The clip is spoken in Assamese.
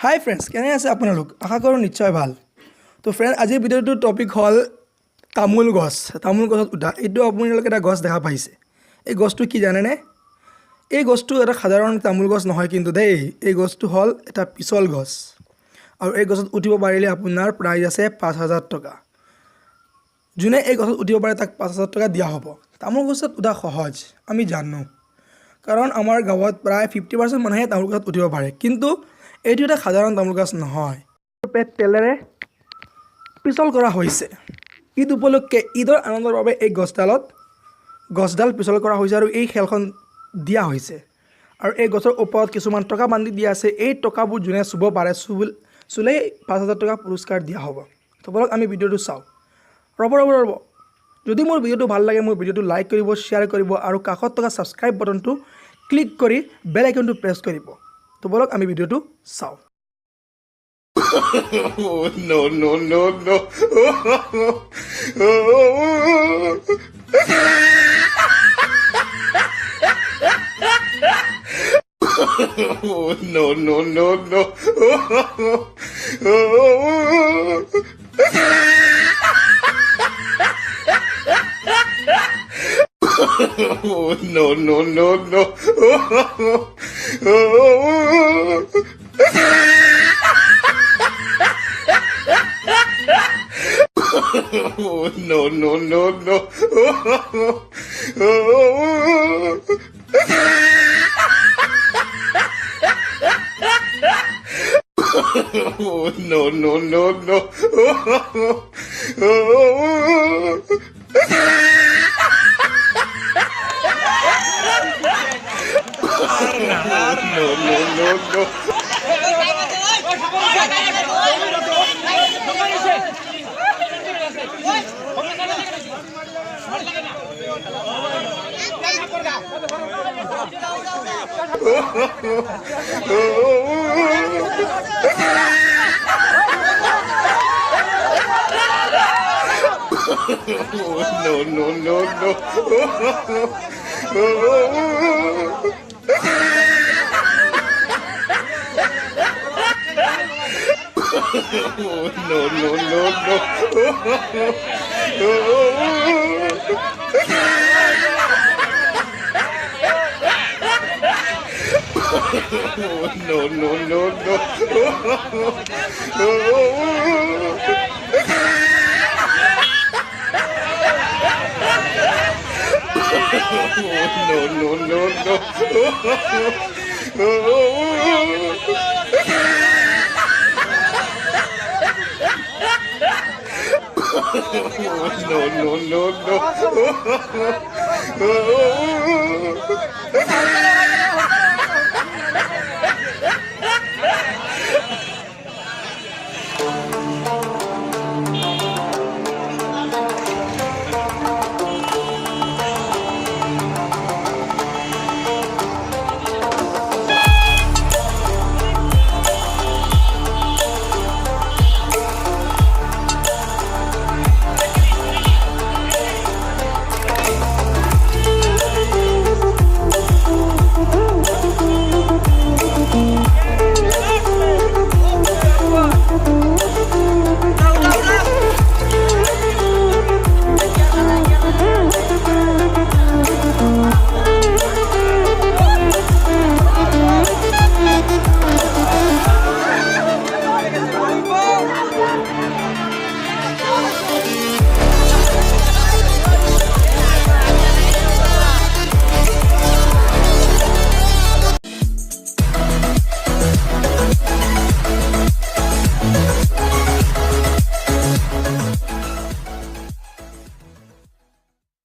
হাই ফ্ৰেণ্ডছ, কেনে আছে আপোনালোক? আশা কৰোঁ নিশ্চয় ভাল। তো ফ্ৰেণ্ড, আজিৰ ভিডিঅ'টোৰ টপিক হ'ল তামোল গছ। তামোল গছত উঠা। এইটো আপোনালোকে এটা গছ দেখা পাইছে। এই গছটো কি জানেনে? এই গছটো এটা সাধাৰণ তামোল গছ নহয় কিন্তু দেই। এই গছটো হ'ল এটা পিছল গছ। আৰু এই গছত উঠিব পাৰিলে আপোনাৰ প্ৰাইজ আছে ৫,০০০ টকা। যোনে এই গছত উঠিব পাৰে তাক ৫,০০০ টকা দিয়া হ'ব। তামোল গছত উঠা সহজ, আমি জানো। কাৰণ আমাৰ গাঁৱত প্ৰায় 50% মানুহে তামোল গছত উঠিব পাৰে। কিন্তু এইটো এটা সাধাৰণ তামোল গছ নহয়। পেট তেলেৰে পিছল কৰা হৈছে। ঈদ উপলক্ষে ঈদৰ আনন্দৰ বাবে এই গছডাল পিছল কৰা হৈছে আৰু এই খেলখন দিয়া হৈছে। আৰু এই গছৰ ওপৰত কিছুমান টকা বান্ধি দিয়া আছে। এই টকাবোৰ যোনে চুব পাৰে চুলেই ৫,০০০ টকা পুৰস্কাৰ দিয়া হ'ব। তো বলক আমি ভিডিঅ'টো চাওঁ। ৰ'ব। যদি মোৰ ভিডিঅ'টো ভাল লাগে মোৰ ভিডিঅ'টো লাইক কৰিব, শ্বেয়াৰ কৰিব আৰু কাষত থকা ছাবস্ক্ৰাইব বাটনটো ক্লিক কৰি বেল আইকনটো প্ৰেছ কৰিব। তো বলক আমি ভিডিঅ'টো চাওঁ। No, no, no, no. No, no, no, no. No, no, no, no. No, no, no, no. No, no, no, no. No, no, no, no. No, no, no, no. No, no, no, no. No, no, no, no. No, no, no, no. No, no, no, no.